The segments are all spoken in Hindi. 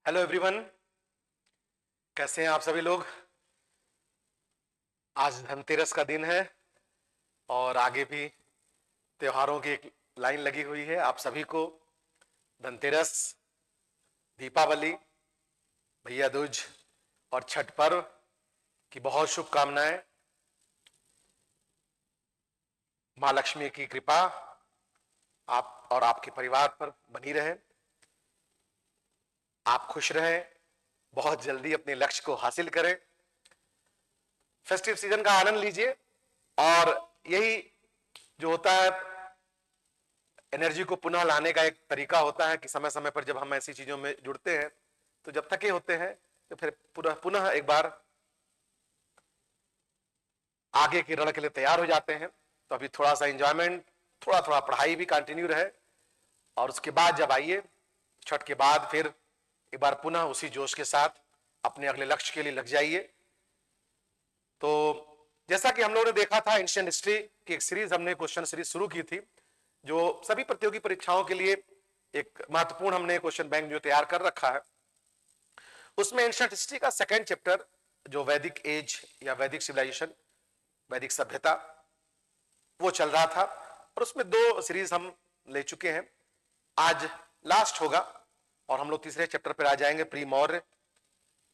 हेलो एवरीवन, कैसे हैं आप सभी लोग। आज धनतेरस का दिन है और आगे भी त्योहारों की एक लाइन लगी हुई है। आप सभी को धनतेरस, दीपावली, भैया दूज और छठ पर्व की बहुत शुभकामनाएं। मां लक्ष्मी की कृपा आप और आपके परिवार पर बनी रहे। आप खुश रहें, बहुत जल्दी अपने लक्ष्य को हासिल करें, फेस्टिव सीजन का आनंद लीजिए। और यही जो होता है, एनर्जी को पुनः लाने का एक तरीका होता है कि समय समय पर जब हम ऐसी चीजों में जुड़ते हैं तो जब थके होते हैं तो फिर पुनः पुनः एक बार आगे की रण के लिए तैयार हो जाते हैं। तो अभी थोड़ा सा एंजॉयमेंट, थोड़ा थोड़ा पढ़ाई भी कंटिन्यू रहे और उसके बाद जब आइए छठ के बाद फिर एक बार पुनः उसी जोश के साथ अपने अगले लक्ष्य के लिए लग जाइए। तो जैसा कि हम लोगों ने देखा था, एंशिएंट हिस्ट्री की एक सीरीज, हमने क्वेश्चन सीरीज शुरू की थी जो सभी प्रतियोगी परीक्षाओं के लिए एक महत्वपूर्ण हमने क्वेश्चन बैंक जो तैयार कर रखा है। उसमें एंशिएंट हिस्ट्री का सेकंड चैप्टर जो वैदिक एज या वैदिक सिविलाइजेशन, वैदिक सभ्यता, वो चल रहा था और उसमें दो सीरीज हम ले चुके हैं। आज लास्ट होगा और हम लोग तीसरे चैप्टर पर आ जाएंगे, प्री मौर्य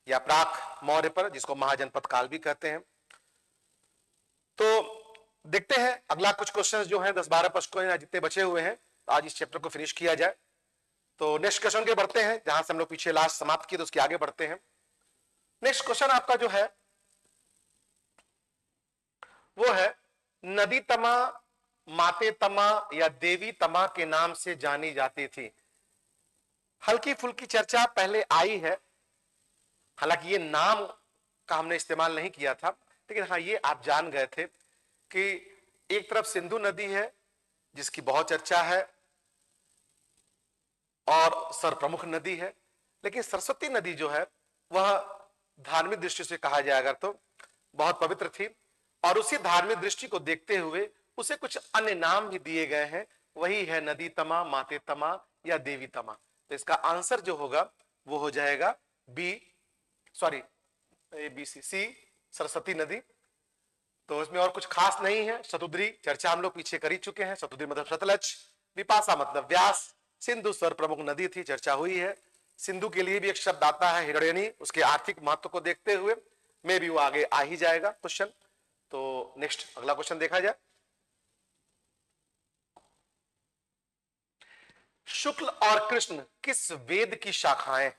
या प्राक मौर्य पर, जिसको महाजनपद काल भी कहते हैं। तो देखते हैं अगला कुछ क्वेश्चंस जो हैं 10-12 प्रश्न जितने बचे हुए हैं, तो आज इस चैप्टर को फिनिश किया जाए। तो नेक्स्ट क्वेश्चन के बढ़ते हैं, जहां से हम लोग पीछे लास्ट समाप्त किए तो उसके आगे बढ़ते हैं। नेक्स्ट क्वेश्चन आपका जो है वो है, नदी तमा माते तमा या देवी तमा के नाम से जानी जाती थी। हल्की फुल्की चर्चा पहले आई है, हालांकि ये नाम का हमने इस्तेमाल नहीं किया था, लेकिन हाँ ये आप जान गए थे कि एक तरफ सिंधु नदी है जिसकी बहुत चर्चा है और सर्वप्रमुख नदी है, लेकिन सरस्वती नदी जो है वह धार्मिक दृष्टि से कहा जाए अगर तो बहुत पवित्र थी और उसी धार्मिक दृष्टि को देखते हुए उसे कुछ अन्य नाम भी दिए गए हैं। वही है नदी तमा, माते तमा या देवी तमा। तो इसका आंसर जो होगा वो हो जाएगा सी, सरस्वती नदी। तो इसमें और कुछ खास नहीं है। शतुद्री चर्चा हम लोग पीछे कर ही चुके हैं। शतुद्री मतलब सतलज, विपाशा मतलब व्यास, सिंधु सर्व प्रमुख नदी थी, चर्चा हुई है। सिंधु के लिए भी एक शब्द आता है हिरण्यनी, उसके आर्थिक महत्व को देखते हुए में भी वो आगे आ ही जाएगा क्वेश्चन। तो नेक्स्ट अगला क्वेश्चन देखा जाए। शुक्ल और कृष्ण किस वेद की शाखाएं?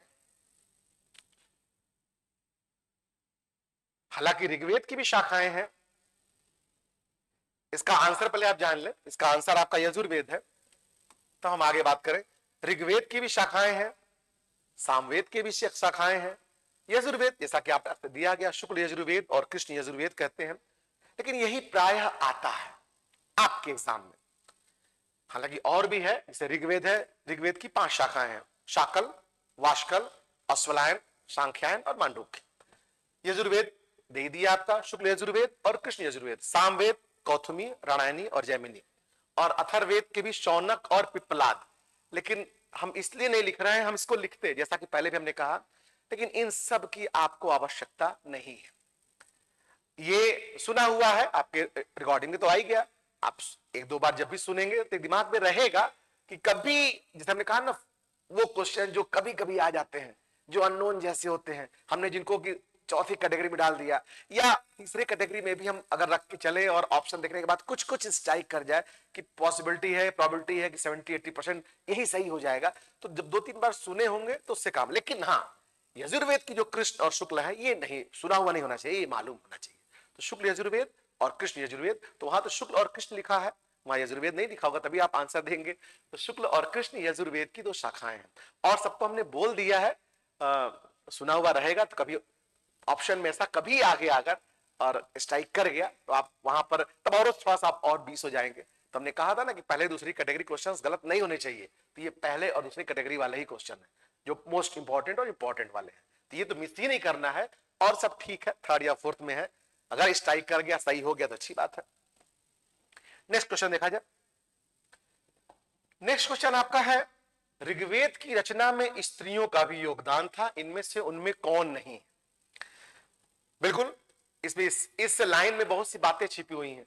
हालांकि ऋग्वेद की भी शाखाएं हैं। इसका आंसर पहले आप जान लें, इसका आंसर आपका यजुर्वेद है। तो हम आगे बात करें, ऋग्वेद की भी शाखाएं हैं, सामवेद की भी शाखाएं हैं, यजुर्वेद जैसा कि आपको दिया गया शुक्ल यजुर्वेद और कृष्ण यजुर्वेद कहते हैं। लेकिन यही प्रायः आता है आपके एग्जाम में। हालांकि और भी है, जैसे ऋग्वेद है, ऋग्वेद की 5 शाखाएं हैं, शाकल, वाष्कल, अश्वलायन, सांख्यायन और मांडूक्य। यजुर्वेद दे दिया आपका शुक्ल यजुर्वेद और कृष्ण यजुर्वेद। सामवेद कौथुमी, रामायणी और जैमिनी, और अथर्ववेद के भी शौनक और पिप्पलाद। लेकिन हम इसलिए नहीं लिख रहे हैं, हम इसको लिखते जैसा कि पहले भी हमने कहा, लेकिन इन सब की आपको आवश्यकता नहीं है। ये सुना हुआ है, आपके रिकॉर्डिंग में तो आ ही गया। आप एक दो बार जब भी सुनेंगे तो दिमाग में रहेगा कि कभी, जैसे हमने कहा ना, वो क्वेश्चन जो कभी कभी आ जाते हैं जो अननोन जैसे होते हैं, हमने जिनको कि चौथी कैटेगरी में डाल दिया या तीसरे कैटेगरी में भी हम अगर रख के चले और ऑप्शन देखने के बाद कुछ कुछ स्ट्राइक कर जाए कि पॉसिबिलिटी है, प्रोबेबिलिटी है कि 70-80% यही सही हो जाएगा, तो जब 2-3 बार सुने होंगे तो उससे काम। लेकिन हाँ, यजुर्वेद की जो कृष्ण और शुक्ल है ये नहीं सुना हुआ नहीं होना चाहिए, ये मालूम होना चाहिए। तो शुक्ल यजुर्वेद और कृष्ण यजुर्वेद, तो वहां तो शुक्ल और कृष्ण लिखा है, वहां यजुर्वेद नहीं लिखा होगा, तभी आप आंसर देंगे। तो शुक्ल और कृष्ण यजुर्वेद की 2 शाखाएं हैं और सबको हमने बोल दिया है। सुना हुआ रहेगा तो कभी ऑप्शन में ऐसा कभी आगे आकर और स्ट्राइक कर गया तो आप वहां पर तब और थोड़ा सा आप और 20 हो जाएंगे। तो हमने कहा था ना कि पहले दूसरी कैटेगरी क्वेश्चंस गलत नहीं होने चाहिए, तो ये पहले और दूसरी कैटेगरी वाले ही क्वेश्चन है जो मोस्ट इंपॉर्टेंट और इंपॉर्टेंट वाले हैं। तो ये तो मिस ही नहीं करना है और सब ठीक है, 3rd या 4th में है। अगर स्ट्राइक कर गया, सही हो गया तो अच्छी बात है। नेक्स्ट क्वेश्चन देखा जाए। नेक्स्ट क्वेश्चन आपका है, ऋग्वेद की रचना में स्त्रियों का भी योगदान था, इनमें से उनमें कौन नहीं? बिल्कुल, इसमें इस लाइन में बहुत सी बातें छिपी हुई हैं।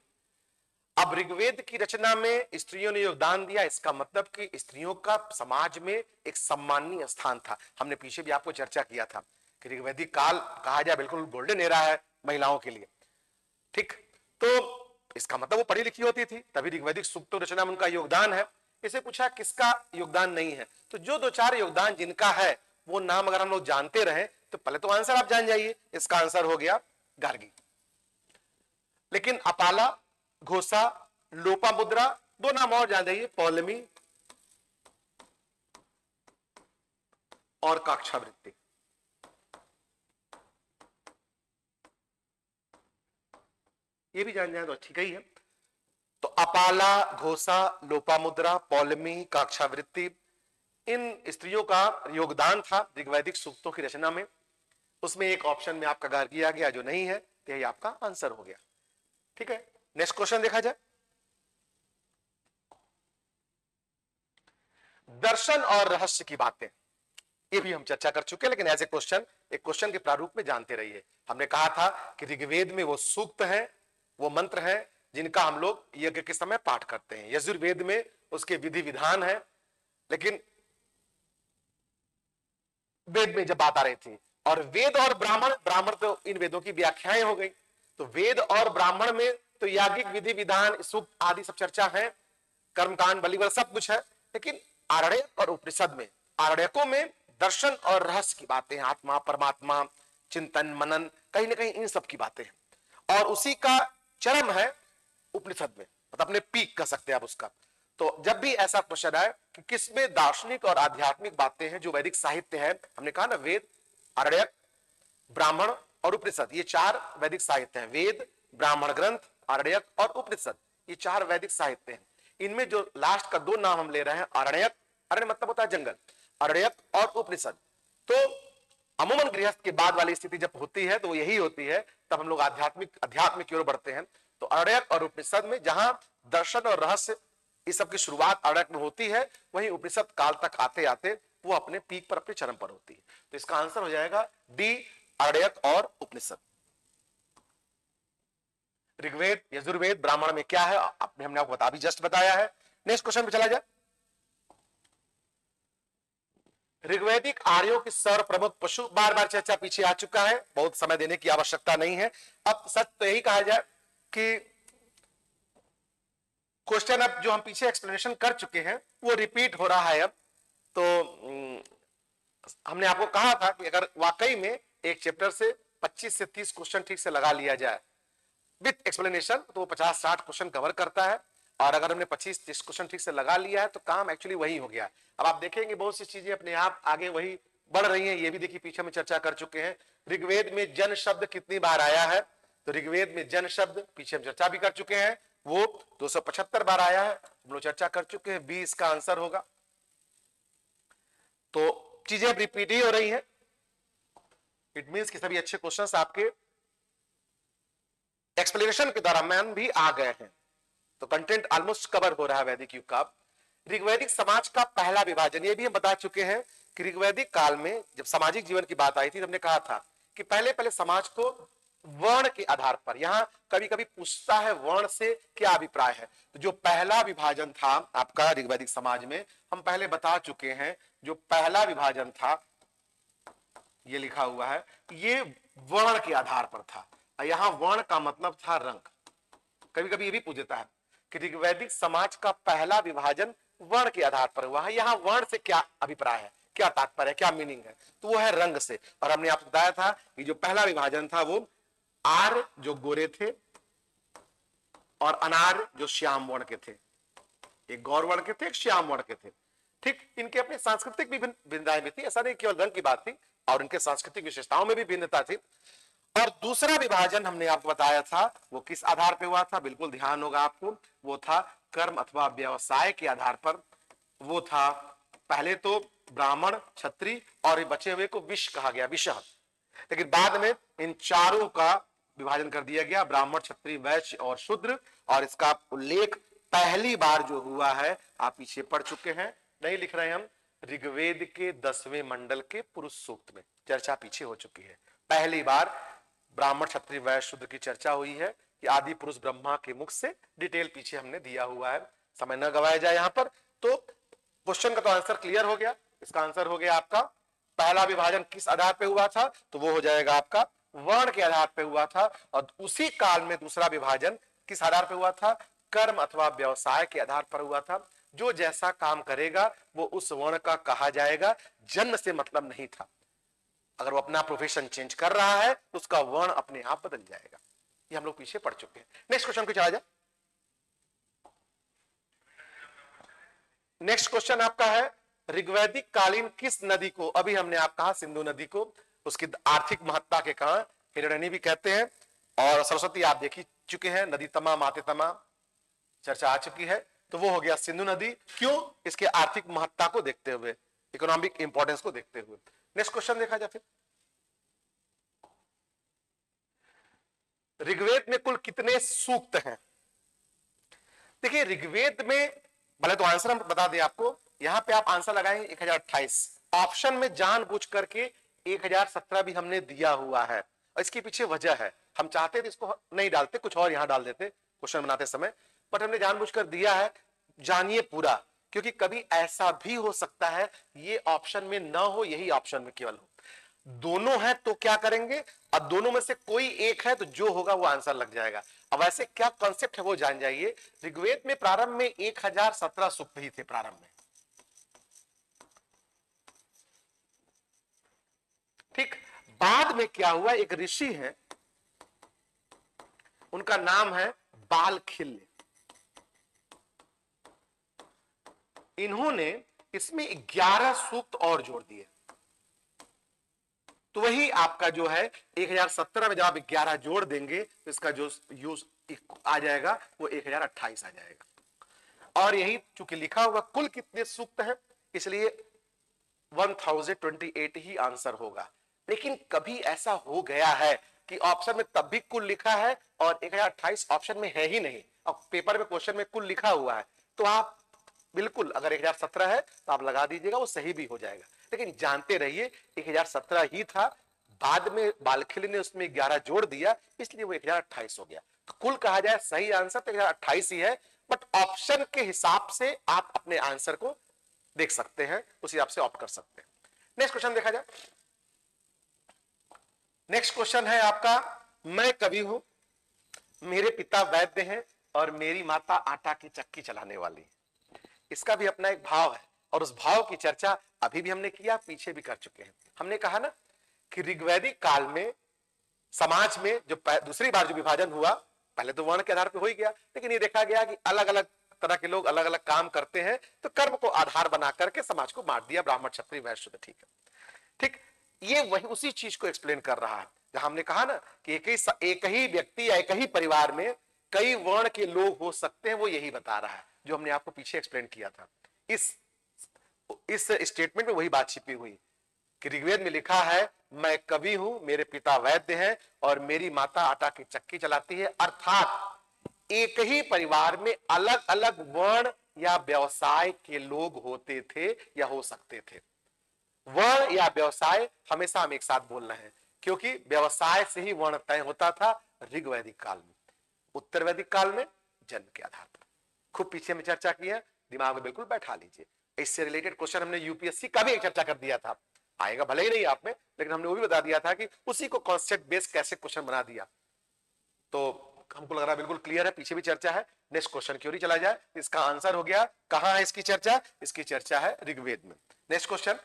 अब ऋग्वेद की रचना में स्त्रियों ने योगदान दिया, इसका मतलब कि स्त्रियों का समाज में एक सम्माननीय स्थान था। हमने पीछे भी आपको चर्चा किया था कि ऋग्वैदिक काल कहा जाए बिल्कुल गोल्डन एरा है महिलाओं के लिए। ठीक, तो इसका मतलब वो पढ़ी लिखी होती थी, तभी ऋग्वैदिक सूक्त रचना में उनका योगदान है। इसे पूछा किसका योगदान नहीं है, तो जो दो चार योगदान जिनका है वो नाम अगर हम लोग जानते रहे तो पहले तो आंसर आप जान जाइए। इसका आंसर हो गया गार्गी। लेकिन अपाला, घोषा, लोपामुद्रा, दो नाम और जान जाइए, पौलमी और काक्षावृत्ति। ये भी जान जाए तो ठीक ही है। तो अपाला, घोषा, लोपामुद्रा, पौलमी, काक्षावृत्ति, इन स्त्रियों का योगदान था ऋग्वैदिक सूक्तों की रचना में। उसमें एक ऑप्शन में आपका गार्गी आ गया जो नहीं है, तो यही आपका आंसर हो गया। ठीक है, नेक्स्ट क्वेश्चन देखा जाए। दर्शन और रहस्य की बातें, ये भी हम चर्चा कर चुके हैं, लेकिन एज ए क्वेश्चन, एक क्वेश्चन के प्रारूप में जानते रहिए। हमने कहा था कि ऋग्वेद में वो सूक्त है, वो मंत्र है जिनका हम लोग यज्ञ के समय पाठ करते हैं। यजुर्वेद में उसके विधि विधान है। लेकिन वेद में जब बात आ रही थी, और वेद और ब्राह्मण, ब्राह्मण तो इन वेदों की व्याख्याएं हो गई, तो वेद और ब्राह्मण में तो याज्ञिक विधि विधान, सूक्त आदि सब चर्चा है, कर्मकांड, बलिवर सब कुछ है। लेकिन आरण्यक और उपनिषद में, आरण्यकों में दर्शन और रहस्य की बातें, आत्मा, परमात्मा, चिंतन, मनन, कहीं ना कहीं इन सब की बातें हैं। और उसी का चरम है उपनिषद में, मतलब अपने पीक कह सकते हैं आप उसका। तो जब भी ऐसा क्वेश्चन आए कि किसमें दार्शनिक और आध्यात्मिक बातें हैं, जो वैदिक साहित्य है, हमने कहा ना वेद, आरण्यक, ब्राह्मण और उपनिषद, ये चार वैदिक साहित्य हैं। वेद, ब्राह्मण ग्रंथ, आरण्यक और उपनिषद, ये चार वैदिक साहित्य हैं। इनमें जो लास्ट का दो नाम हम ले रहे हैं, आरण्यक, अरण्य मतलब होता है जंगल, आरण्यक और उपनिषद, तो अमूमन गृहस्थ के बाद वाली स्थिति जब होती है तो यही होती है, तब हम लोग अध्यात्म की ओर बढ़ते हैं। तो आरण्यक और उपनिषद में जहां दर्शन और रहस्य इस सब की शुरुआत आरण्यक में होती है, वहीं उपनिषद काल तक आते आते वो अपने पीक पर, अपने चरम पर होती है। तो इसका आंसर हो जाएगा डी, आरण्यक और उपनिषद। ऋग्वेद, यजुर्वेद, ब्राह्मण में क्या है हमने आपको अभी जस्ट बताया है। नेक्स्ट क्वेश्चन पे चला जाए। ऋग्वैदिक आर्यों की सर्व प्रमुख पशु, बार बार चर्चा पीछे आ चुका है, बहुत समय देने की आवश्यकता नहीं है। अब सच तो यही कहा जाए कि क्वेश्चन अब जो हम पीछे एक्सप्लेनेशन कर चुके हैं वो रिपीट हो रहा है अब। तो हमने आपको कहा था कि अगर वाकई में एक चैप्टर से 25 से 30 क्वेश्चन ठीक से लगा लिया जाए विथ एक्सप्लेनेशन, तो वो 50-60 क्वेश्चन कवर करता है। और अगर हमने 25-30 क्वेश्चन ठीक से लगा लिया है तो काम एक्चुअली वही हो गया। अब आप देखेंगे बहुत सी चीजें अपने आप आगे वही बढ़ रही हैं। ये भी देखिए पीछे में चर्चा कर चुके हैं, ऋग्वेद में जन शब्द कितनी बार आया है, तो ऋग्वेद में जन शब्द पीछे हम चर्चा भी कर चुके हैं, वो 275 बार आया है, हम लोग चर्चा कर चुके हैं, 20 का आंसर होगा। तो चीजें अब रिपीट ही हो रही हैं। इट मींस कि सभी अच्छे क्वेश्चंस आपके एक्सप्लेनेशन के दौरान भी आ गए हैं। तो कंटेंट ऑलमोस्ट कवर हो रहा है वैदिक युग का। ऋग्वैदिक समाज का पहला विभाजन, ये भी हम बता चुके हैं कि ऋग्वैदिक काल में जब सामाजिक जीवन की बात आई थी, हमने कहा था कि पहले पहले समाज को वर्ण के आधार पर, यहां कभी कभी पूछता है वर्ण से क्या अभिप्राय है, तो जो पहला विभाजन था आपका ऋग्वैदिक समाज में, हम पहले बता चुके हैं, जो पहला विभाजन था ये लिखा हुआ है, ये वर्ण के आधार पर था। यहां वर्ण का मतलब था रंग। कभी कभी ये भी पूछ देता है कि ऋग्वैदिक समाज का पहला विभाजन वर्ण के आधार पर हुआ है, यहां वर्ण से क्या अभिप्राय है, क्या तात्पर्य है, क्या मीनिंग है, तो वो है रंग से। और हमने आपको बताया था कि जो पहला विभाजन था वो आर्य जो गोरे थे और अनार्य जो श्याम वर्ण के थे, एक गौर वर्ण के थे, एक श्याम वर्ण के थे। ठीक, इनके अपने सांस्कृतिक भी भिन्नताएं भी थी, ऐसा नहीं केवल रंग की बात थी, और इनके सांस्कृतिक विशेषताओं में भी भिन्नता थी। और दूसरा विभाजन हमने आपको बताया था वो किस आधार पे हुआ था, बिल्कुल ध्यान होगा आपको, वो था कर्म अथवा व्यवसाय के आधार पर। वो था पहले तो ब्राह्मण, क्षत्रिय और बचे हुए को विश्व कहा गया, विषह। लेकिन बाद में इन चारों का विभाजन कर दिया गया, ब्राह्मण, क्षत्रिय, वैश्य और शूद्र। और इसका उल्लेख पहली बार जो हुआ है आप पीछे पढ़ चुके हैं, नहीं लिख रहे हम, ऋग्वेद के 10वें मंडल के पुरुष सूक्त में चर्चा पीछे हो चुकी है। पहली बार ब्राह्मण क्षत्रिय वैश्य शूद्र की चर्चा हुई है कि आदि पुरुष ब्रह्मा के मुख से, डिटेल पीछे हमने दिया हुआ है, समय न गवाया जाए यहां पर। तो क्वेश्चन का तो आंसर क्लियर हो गया। इसका आंसर हो गया आपका, पहला विभाजन किस आधार पे हुआ था, तो वो हो जाएगा आपका वर्ण के आधार पे हुआ था। और उसी काल में दूसरा विभाजन किस आधार पे हुआ था, कर्म अथवा व्यवसाय के आधार पर हुआ था। जो जैसा काम करेगा वो उस वर्ण का कहा जाएगा, जन्म से मतलब नहीं था। अगर वो अपना प्रोफेशन चेंज कर रहा है तो उसका वर्ण अपने आप बदल जाएगा। ये हम लोग पीछे पढ़ चुके हैं। नेक्स्ट क्वेश्चन पे चला जाए। नेक्स्ट क्वेश्चन आपका है, ऋग्वैदिक कालीन किस नदी को, अभी हमने आप कहा सिंधु नदी को, उसकी आर्थिक महत्ता के कारण हिरण्यनी भी कहते हैं, और सरस्वती आप देख ही चुके हैं, नदी तमा माते तमा चर्चा आ चुकी है, तो वो हो गया सिंधु नदी। क्यों, इसके आर्थिक महत्ता को देखते हुए, इकोनॉमिक इंपॉर्टेंस को देखते हुए। नेक्स्ट क्वेश्चन देखा जाए फिर, ऋग्वेद में कुल कितने सूक्त हैं। देखिए ऋग्वेद में, भले तो आंसर हम बता दें आपको, यहां पे आप आंसर लगाएंगे 1028, ऑप्शन में जानबूझ करके 1017 भी हमने दिया हुआ है, और इसके पीछे वजह है, हम चाहते थे इसको नहीं डालते, कुछ और यहां डाल देते क्वेश्चन बनाते समय, बट हमने जानबूझकर दिया है। जानिए पूरा, क्योंकि कभी ऐसा भी हो सकता है ये ऑप्शन में ना हो, यही ऑप्शन में केवल हो। दोनों है तो क्या करेंगे, अब दोनों में से कोई एक है तो जो होगा वो आंसर लग जाएगा। अब ऐसे क्या कॉन्सेप्ट है वो जान जाइए। ऋग्वेद में प्रारंभ में 1017 सूक्त ही थे प्रारंभ में, ठीक। बाद में क्या हुआ, एक ऋषि है, उनका नाम है बालखिल्य, इन्होंने इसमें 11 सूक्त और जोड़ दिए, तो वही आपका जो है 1017 में जब आप 11 जोड़ देंगे तो इसका जो यूज आ जाएगा वो 1028 आ जाएगा। और यही चूंकि लिखा हुआ कुल कितने सूक्त हैं, इसलिए 1028 ही आंसर होगा। लेकिन कभी ऐसा हो गया है कि ऑप्शन में तब भी कुल लिखा है और 1028 ऑप्शन में है ही नहीं, और पेपर में क्वेश्चन में कुल लिखा हुआ है, तो आप बिल्कुल अगर 1017 है तो आप लगा दीजिएगा, वो सही भी हो जाएगा। लेकिन जानते रहिए 1017 ही था, बाद में बालखिल्य ने उसमें 11 जोड़ दिया, इसलिए वो 1028 हो गया। तो कुल कहा जाए सही आंसर तो 1028 ही है, बट ऑप्शन के हिसाब से आप अपने आंसर को देख सकते हैं, उस हिसाब से ऑप्ट कर सकते हैं। नेक्स्ट क्वेश्चन देखा जाए। नेक्स्ट क्वेश्चन है आपका, मैं कवि हूं, मेरे पिता वैद्य हैं और मेरी माता आटा की चक्की चलाने वाली है। इसका भी अपना एक भाव है, और उस भाव की चर्चा अभी भी हमने किया, पीछे भी कर चुके हैं। हमने कहा ना कि ऋग्वैदिक काल में समाज में जो दूसरी बार जो विभाजन हुआ, पहले तो वर्ण के आधार पर हो ही गया, लेकिन ये देखा गया कि अलग अलग तरह के लोग अलग अलग काम करते हैं, तो कर्म को आधार बना करके समाज को बांट दिया, ब्राह्मण क्षत्रिय वैश्य शूद्र, ठीक है, ठीक। ये वही उसी चीज को एक्सप्लेन कर रहा है, जहां हमने कहा ना कि एक ही व्यक्ति या एक ही परिवार में कई वर्ण के लोग हो सकते हैं, वो यही बता रहा है जो हमने आपको पीछे एक्सप्लेन किया था। इस स्टेटमेंट में वही बात छिपी हुई कि ऋग्वेद में लिखा है, मैं कवि हूं, मेरे पिता वैद्य हैं और मेरी माता आटा की चक्की चलाती है, अर्थात एक ही परिवार में अलग अलग वर्ण या व्यवसाय के लोग होते थे या हो सकते थे। वर्ण या व्यवसाय हमेशा हम एक साथ बोल रहे हैं, क्योंकि व्यवसाय से ही वर्ण तय होता था ऋग्वैदिक काल में। उत्तर वैदिक काल में जन्म के आधार पर, खूब पीछे में चर्चा की है, दिमाग में बिल्कुल बैठा लीजिए। इससे रिलेटेड क्वेश्चन हमने यूपीएससी का भी एक चर्चा कर दिया था, आएगा भले ही नहीं आप में, लेकिन हमने वो भी बता दिया था कि उसी को कॉन्सेप्ट बेस कैसे क्वेश्चन बना दिया। तो हमको लग रहा है बिल्कुल क्लियर है, पीछे भी चर्चा है। नेक्स्ट क्वेश्चन की ओर चला जाए, इसका आंसर हो गया, कहां है इसकी चर्चा, इसकी चर्चा है ऋग्वेद में। नेक्स्ट क्वेश्चन,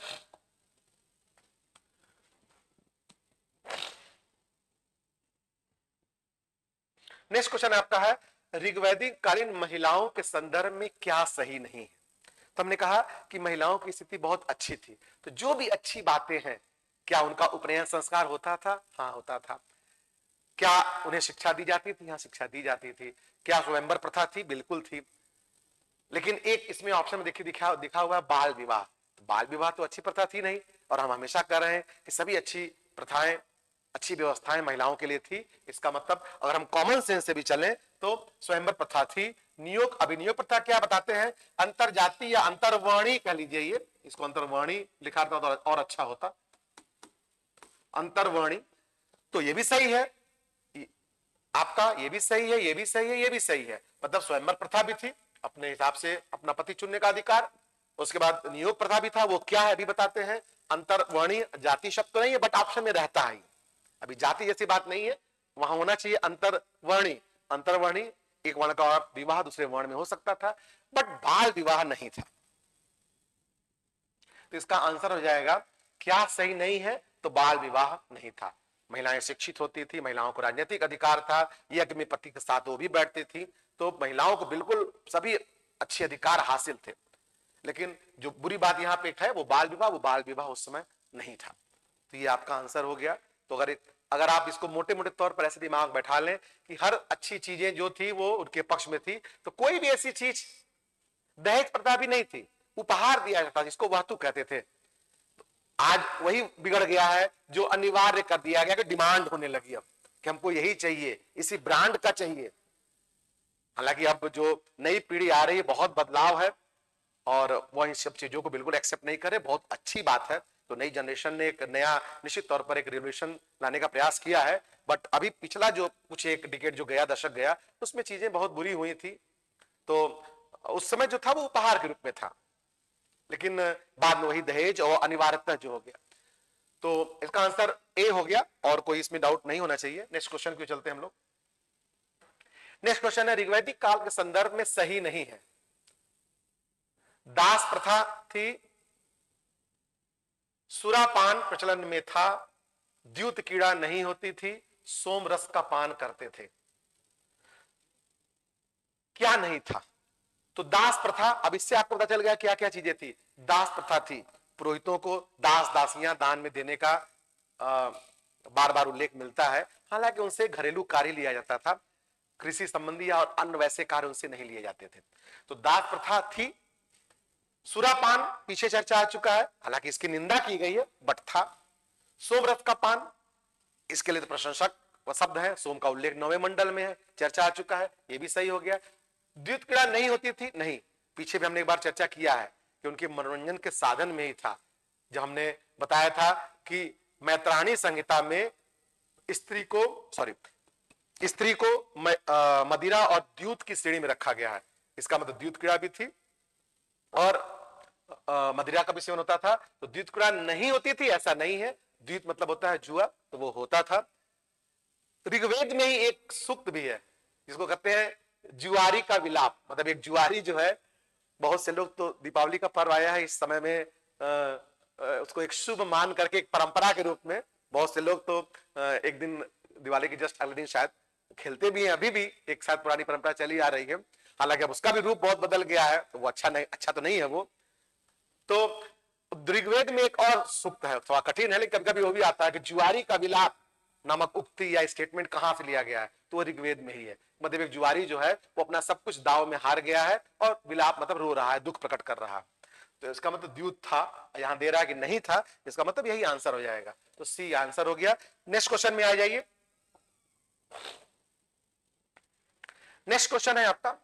नेक्स्ट क्वेश्चन आपका है, ऋग्वैदिक कालीन महिलाओं के संदर्भ में क्या सही नहीं है। तो हमने कहा कि महिलाओं की स्थिति बहुत अच्छी थी, तो जो भी अच्छी बातें हैं, क्या उनका उपनयन संस्कार होता था, हाँ होता था। क्या उन्हें शिक्षा दी जाती थी, हाँ शिक्षा दी जाती थी। क्या स्वयंवर प्रथा थी, बिल्कुल थी। लेकिन एक इसमें ऑप्शन में देखिए दिखा हुआ है बाल विवाह, तो बाल विवाह तो अच्छी प्रथा थी नहीं, और हम हमेशा कह रहे हैं कि सभी अच्छी प्रथाएं, अच्छी व्यवस्थाएं महिलाओं के लिए थी। इसका मतलब अगर हम कॉमन सेंस से भी चलें तो स्वयंवर प्रथा थी, नियोग अभिनियोग प्रथा क्या बताते हैं? अंतर जाति या अंतरवर्णी कह लीजिए, ये इसको अंतरवर्णी लिखा था तो और अच्छा होता, अंतरवर्णी। तो ये भी सही है आपका, ये भी सही है, ये भी सही है, ये भी सही है। मतलब स्वयंवर प्रथा भी थी, अपने हिसाब से अपना पति चुनने का अधिकार। उसके बाद नियोग प्रथा भी था, वो क्या है अभी बताते हैं। अंतरवर्णी, जाति शब्द तो नहीं है बट ऑप्शन में रहता है, अभी जाति जैसी बात नहीं है, वहां होना चाहिए अंतरवर्णी। अंतरवर्णी एक वर्ण का विवाह दूसरे वर्ण में हो सकता था, बट बाल विवाह नहीं था। तो इसका आंसर हो जाएगा क्या सही नहीं है, तो बाल विवाह नहीं था। महिलाएं शिक्षित होती थी, महिलाओं को राजनीतिक अधिकार था, यज्ञ में पति के साथ वो भी बैठती थी, तो महिलाओं को बिल्कुल सभी अच्छे अधिकार हासिल थे। लेकिन जो बुरी बात यहाँ पे है वो बाल विवाह उस समय नहीं था। तो ये आपका आंसर हो गया। तो अगर आप इसको मोटे मोटे तौर पर ऐसे दिमाग बैठा लें कि हर अच्छी चीजें जो थी वो उनके पक्ष में थी, तो कोई भी ऐसी चीज, दहेज प्रथा भी नहीं थी, उपहार दिया जाता जिसको वस्तु कहते थे। आज वही बिगड़ गया है, जो अनिवार्य कर दिया गया कि डिमांड होने लगी अब कि हमको यही चाहिए, इसी ब्रांड का चाहिए। हालांकि अब जो नई पीढ़ी आ रही है बहुत बदलाव है और वह इन सब चीजों को बिल्कुल एक्सेप्ट नहीं करे, बहुत अच्छी बात है। तो नई जनरेशन ने एक नया निश्चित तौर पर एक रिवोल्यूशन लाने का प्रयास किया है, बट अभी पिछला जो कुछ एक डिकेड जो गया, दशक गया, उसमें चीजें बहुत बुरी हुई थी। तो उस समय जो था वो उपहार के रूप में था, लेकिन बाद में वही दहेज और अनिवार्यता जो हो गया। तो इसका आंसर ए हो गया और कोई इसमें डाउट नहीं होना चाहिए। नेक्स्ट क्वेश्चन क्यों चलते हैं हम लोग। नेक्स्ट क्वेश्चन है, ऋग्वैदिक काल के संदर्भ में सही नहीं है। दास प्रथा थी, सुरापान प्रचलन में था, द्यूत कीड़ा नहीं होती थी, सोम रस का पान करते थे। क्या नहीं था? तो दास प्रथा, अब इससे आपको पता चल गया क्या क्या चीजें थी। दास प्रथा थी, पुरोहितों को दास दासियां दान में देने का बार बार उल्लेख मिलता है। हालांकि उनसे घरेलू कार्य लिया जाता था, कृषि संबंधी और अन्य वैसे कार्य उनसे नहीं लिए जाते थे। तो दास प्रथा थी। सुरापान पीछे चर्चा आ चुका है, हालांकि इसकी निंदा की गई है बट था। सोमरस का पान, इसके लिए तो प्रशंसक शब्द है, सोम का उल्लेख 9वें मंडल में है, चर्चा आ चुका है, ये भी सही हो गया। द्यूत क्रीड़ा नहीं होती थी, नहीं, पीछे भी हमने एक बार चर्चा किया है कि उनके मनोरंजन के साधन में ही था। जब हमने बताया था कि मैत्राणी संहिता में स्त्री को मदिरा और द्यूत की श्रेणी में रखा गया है। इसका मतलब द्यूत क्रीड़ा भी थी और मदिरा का भी सेवन होता था। तो द्यूत क्रीड़ा नहीं होती थी ऐसा नहीं है, द्यूत मतलब होता है जुआ, तो वो होता था। ऋग्वेद में ही एक सूक्त भी है जिसको कहते हैं जुआरी का विलाप। मतलब एक जुआरी जो है, बहुत से लोग तो दीपावली का पर्व आया है इस समय में उसको एक शुभ मान करके एक परंपरा के रूप में बहुत से लोग तो एक दिन दिवाली के जस्ट अगले दिन शायद खेलते भी हैं, अभी भी एक शायद पुरानी परंपरा चली आ रही है। हालांकि अब उसका भी रूप बहुत बदल गया है, तो वो अच्छा तो नहीं है वो। तो ऋग्वेद में एक और सूक्त है, थोड़ा कठिन है लेकिन कभी कभी वो भी आता है कि जुआरी का विलाप नामक उक्ति या स्टेटमेंट कहां से लिया गया है, तो वो ऋग्वेद में ही है। मतलब एक जुआरी जो है वो अपना सब कुछ दाव में हार गया है और विलाप मतलब रो रहा है, दुख प्रकट कर रहा है। तो इसका मतलब द्यूत था, यहां दे रहा है कि नहीं था, इसका मतलब यही आंसर हो जाएगा। तो सी आंसर हो गया। नेक्स्ट क्वेश्चन में आ जाइए। नेक्स्ट क्वेश्चन है आपका,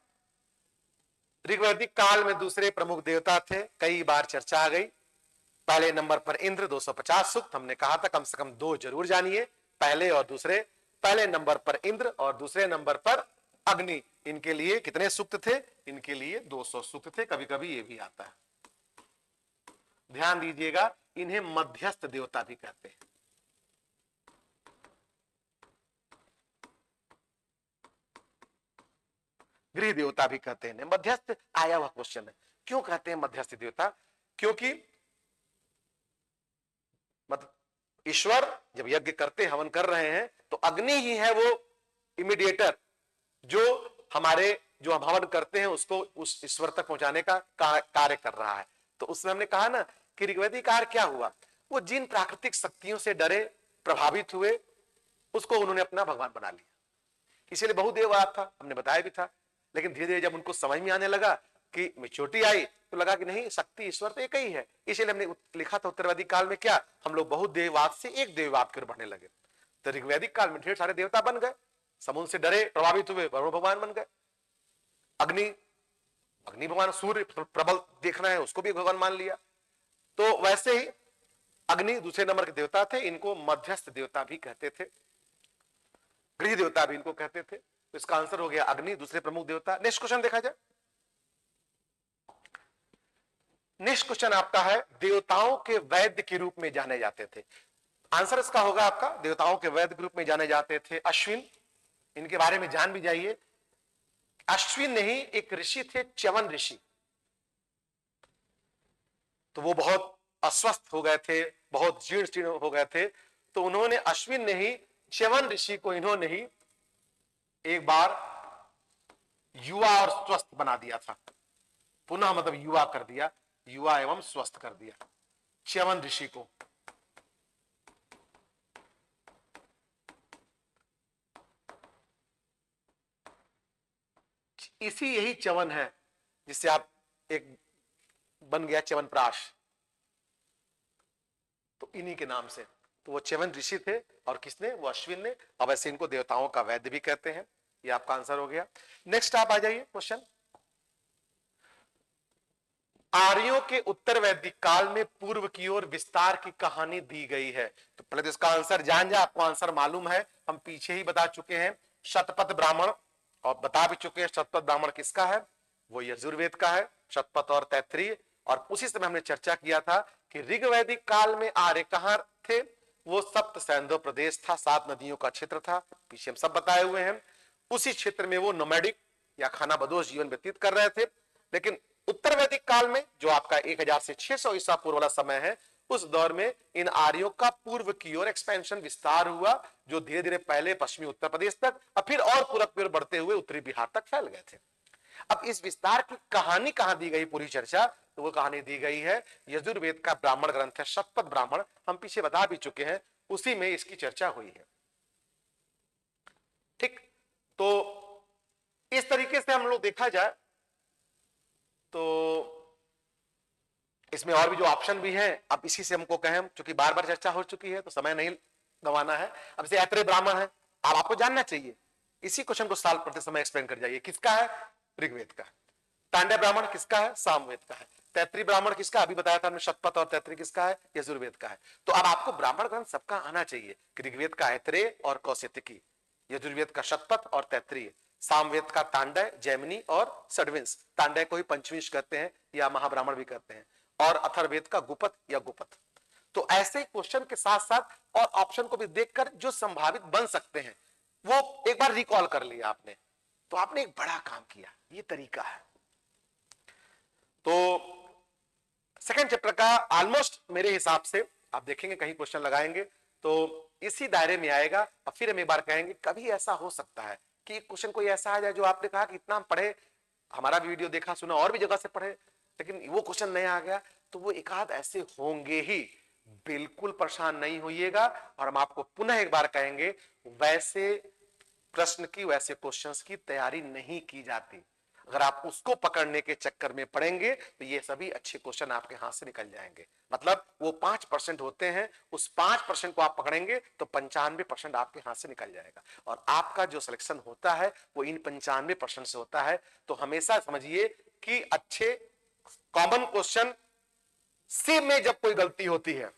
ऋग्वैदिक काल में दूसरे प्रमुख देवता थे, कई बार चर्चा आ गई। पहले नंबर पर इंद्र, 250 सूक्त, हमने कहा था कम से कम 2 जरूर जानिए, पहले और दूसरे। पहले नंबर पर इंद्र और दूसरे नंबर पर अग्नि, इनके लिए कितने सूक्त थे? इनके लिए 200 सूक्त थे। कभी कभी ये भी आता है, ध्यान दीजिएगा, इन्हें मध्यस्थ देवता भी कहते हैं। गृह देवता भी कहते हैं। मध्यस्थ आया हुआ क्वेश्चन है, क्यों कहते हैं मध्यस्थ देवता? क्योंकि मतलब ईश्वर जब यज्ञ करते हवन कर रहे हैं तो अग्नि ही है वो इमीडिएटर जो जो हम हवन करते हैं उसको उस ईश्वर तक पहुंचाने का कार्य कर रहा है। तो उसमें हमने कहा ना कि ऋग्वैदिक कार्य क्या हुआ, वो जिन प्राकृतिक शक्तियों से डरे, प्रभावित हुए, उसको उन्होंने अपना भगवान बना लिया। इसीलिए बहुदेववाद था, हमने बताया भी था। लेकिन धीरे धीरे जब उनको समझ में आने लगा कि मेच्योरिटी आई, तो लगा कि नहीं, शक्ति ईश्वर तो एक ही है। इसीलिए हमने लिखा था उत्तरवैदिक काल में क्या, हम लोग बहुदेववाद से एक देववाद की ओर बढ़ने लगे। तो ऋग्वैदिक काल में ढेर सारे देवता बन गए, समुद्र से डरे, प्रभावित हुए, वरुण भगवान बन गए। अग्नि, अग्नि भगवान, सूर्य प्रबल देखना है उसको भी भगवान मान लिया। तो वैसे ही अग्नि दूसरे नंबर के देवता थे, इनको मध्यस्थ देवता भी कहते थे, गृह देवता भी इनको कहते थे। तो इसका आंसर हो गया अग्नि, दूसरे प्रमुख देवता। नेक्स्ट क्वेश्चन देखा जाए। नेक्स्ट क्वेश्चन आपका है, देवताओं के वैद्य के रूप में जाने जाते थे। आंसर इसका होगा आपका, देवताओं के वैद्य के रूप में जाने जाते थे अश्विन। इनके बारे में जान भी जाइए। अश्विन नहीं, एक ऋषि थे च्यवन ऋषि, तो वो बहुत अस्वस्थ हो गए थे, बहुत जीर्ण शीर्ण हो गए थे। तो उन्होंने, अश्विन ने ही, च्यवन ऋषि को इन्होंने ही एक बार युवा और स्वस्थ बना दिया था। पुनः मतलब युवा कर दिया, युवा एवं स्वस्थ कर दिया च्यवन ऋषि को। इसी यही च्यवन है जिससे आप एक बन गया च्यवनप्राश, तो इन्हीं के नाम से। तो वो च्यवन ऋषि थे, और किसने, वो अश्विन ने। अब ऐसे इनको देवताओं का वैद्य भी कहते हैं। ये आपका आंसर हो गया। नेक्स्ट आप आ जाइए क्वेश्चन, आर्यों के उत्तर वैदिक काल में पूर्व की ओर विस्तार की कहानी दी गई है। तो पहले तो इसका आंसर जान जाए, आपको आंसर मालूम है, हम पीछे ही बता चुके हैं, शतपथ ब्राह्मण, और बता भी चुके हैं शतपथ ब्राह्मण किसका है, वो यजुर्वेद का है, शतपथ और तैत्तिरीय। और उसी समय हमने चर्चा किया था कि ऋग वैदिक काल में आर्य कहां थे, वो सप्त सैंधव प्रदेश था, 7 नदियों का क्षेत्र था, पीछे हम सब बताए हुए हैं। उसी क्षेत्र में वो नोमैडिक या खानाबदोश जीवन व्यतीत कर रहे थे। लेकिन उत्तर वैदिक काल में, जो आपका 1000 से 600 ईसा पूर्व वाला समय है, उस दौर में इन आर्यों का पूर्व की ओर एक्सपेंशन, विस्तार हुआ, जो धीरे धीरे पहले पश्चिमी उत्तर प्रदेश तक और फिर और पूरब की ओर बढ़ते हुए उत्तरी बिहार तक फैल गए थे। अब इस विस्तार की कहानी कहां दी गई, पूरी चर्चा, तो वो कहानी दी गई है यजुर्वेद का ब्राह्मण ग्रंथ है शतपथ ब्राह्मण, हम पीछे बता भी चुके हैं, उसी में इसकी चर्चा हुई है। ठीक, तो इस तरीके से हम लोग देखा जाए तो इसमें और भी जो ऑप्शन भी हैं, अब इसी से हमको कहें, क्योंकि बार बार चर्चा हो चुकी है तो समय नहीं गंवाना है। अब जैसे ऐत्रेय ब्राह्मण है, अब आपको जानना चाहिए, इसी क्वेश्चन को साल पढ़ते समय एक्सप्लेन कर जाइए, किसका है, ऋग्वेद का। तांडव ब्राह्मण किसका है, सामवेद का है। तैत्तिरीय ब्राह्मण किसका, अभी बताया था हमने, शतपथ और तैत्तिरीय किसका है, यजुर्वेद का है। तो अब आपको ब्राह्मण ग्रंथ सबका आना चाहिए कि ऋग्वेद का ऐत्रेय और कौशिकी, यजुर्वेद का शतपथ और तैत्तिरीय, सामवेद का तांडव, जैमिनी और षड्विंश, तांडव को ही पंचविंश कहते हैं या महाब्राह्मण भी कहते हैं, और अथर्ववेद का गुपत या गुपत। तो ऐसे क्वेश्चन के साथ साथ और ऑप्शन को भी देखकर जो संभावित बन सकते हैं वो एक बार रिकॉल कर लिया आपने, तो आपने एक बड़ा काम किया। ये तरीका है। तो सेकंड चैप्टर का ऑलमोस्ट मेरे हिसाब से आप देखेंगे, कहीं क्वेश्चन लगाएंगे तो इसी दायरे में आएगा। और फिर हम एक बार कहेंगे, कभी ऐसा हो सकता है कि क्वेश्चन कोई ऐसा आ जाए जो आपने कहा कि इतना पढ़े, हमारा भी वीडियो देखा सुना और भी जगह से पढ़े, लेकिन वो क्वेश्चन नहीं आ गया, तो वो एक आध ऐसे होंगे ही। बिल्कुल परेशान नहीं होइएगा, और हम आपको पुनः एक बार कहेंगे, वैसे प्रश्न की, वैसे क्वेश्चंस की तैयारी नहीं की जाती। अगर आप उसको पकड़ने के चक्कर में पड़ेंगे तो ये सभी अच्छे क्वेश्चन आपके हाथ से निकल जाएंगे। मतलब वो 5% होते हैं, उस 5% को आप पकड़ेंगे तो 95% आपके हाथ से निकल जाएगा, और आपका जो सिलेक्शन होता है वो इन 95% से होता है। तो हमेशा समझिए कि अच्छे कॉमन क्वेश्चन से में जब कोई गलती होती है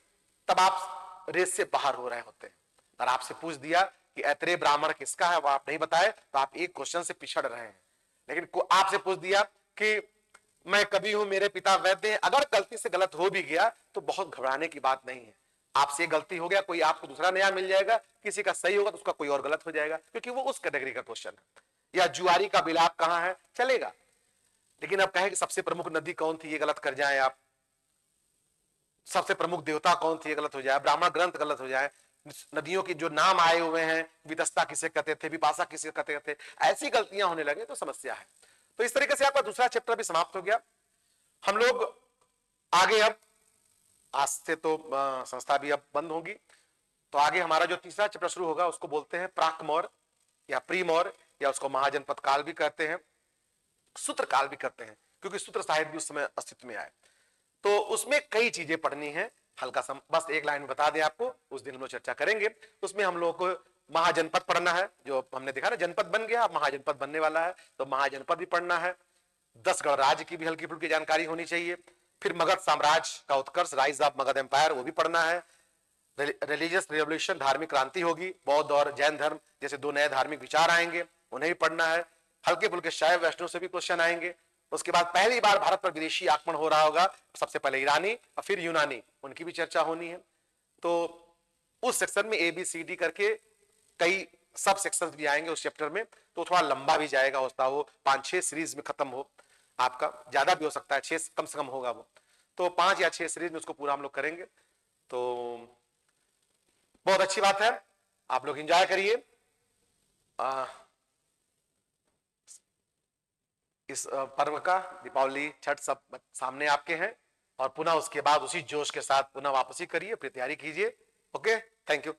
तब आप रेस से बाहर हो रहे होते हैं। अगर आपसे पूछ दिया कि ऐत्रेय ब्राह्मण किसका है, वो आप नहीं बताए तो आप एक क्वेश्चन से पिछड़ रहे हैं। लेकिन आपसे पूछ दिया कि मैं कभी हूं, मेरे पिता वैद्य हैं, अगर गलती से गलत हो भी गया तो बहुत घबराने की बात नहीं है। आपसे गलती हो गया, कोई आपको दूसरा नया मिल जाएगा, किसी का सही होगा तो उसका कोई और गलत हो जाएगा, क्योंकि वो उस कैटेगरी का क्वेश्चन है। या जुआरी का बिलाप कहां है, चलेगा। लेकिन अब कहें कि सबसे प्रमुख नदी कौन थी, ये गलत कर जाए आप। सबसे प्रमुख देवता कौन थी, ये गलत हो जाए। ब्राह्मण ग्रंथ गलत हो जाए। नदियों की जो नाम आए हुए हैं, वितस्ता किसे कहते थे, विपाशा किसे कहते थे, ऐसी गलतियां होने लगे तो समस्या है। तो इस तरीके से आपका दूसरा चैप्टर भी समाप्त हो गया। हम लोग आगे, अब आज से तो संस्था भी अब बंद होगी, तो आगे हमारा जो तीसरा चैप्टर शुरू होगा उसको बोलते हैं प्राक मौर्य या प्री मौर्य, या उसको महाजनपद काल भी कहते हैं, सूत्र काल भी कहते हैं, क्योंकि सूत्र साहित्य भी उस समय अस्तित्व में आए। तो उसमें कई चीजें पढ़नी है, हल्का बस एक लाइन में बता दें आपको, उस दिन हम लोग चर्चा करेंगे। उसमें हम लोग को महाजनपद पढ़ना है, जो हमने देखा ना जनपद बन गया, महाजनपद बनने वाला है, तो महाजनपद भी पढ़ना है। 10 गणराज्य की भी हल्की फुल्की जानकारी होनी चाहिए। फिर मगध साम्राज्य का उत्कर्ष, राइज ऑफ मगध एम्पायर, वो भी पढ़ना है। रिलीजियस रिवोल्यूशन, धार्मिक क्रांति होगी, बौद्ध और जैन धर्म जैसे 2 नए धार्मिक विचार आएंगे, उन्हें भी पढ़ना है। हल्के फुल्के शैव वैष्णव से भी क्वेश्चन आएंगे। उसके बाद पहली बार भारत पर विदेशी आक्रमण हो रहा होगा, सबसे पहले ईरानी और फिर यूनानी, उनकी भी चर्चा होनी है। तो उस सेक्शन में ABCD करके कई सब सेक्शंस भी आएंगे उस चैप्टर में, तो थोड़ा लंबा भी जाएगा, होता वो 5-6 सीरीज में खत्म हो, आपका ज्यादा भी हो सकता है, 6 कम से कम होगा वो, तो 5 या 6 सीरीज में उसको पूरा हम लोग करेंगे। तो बहुत अच्छी बात है, आप लोग एंजॉय करिए। इस पर्व का, दीपावली छठ सब सामने आपके हैं, और पुनः उसके बाद उसी जोश के साथ पुनः वापसी करिए, फिर तैयारी कीजिए। Okay, thank you.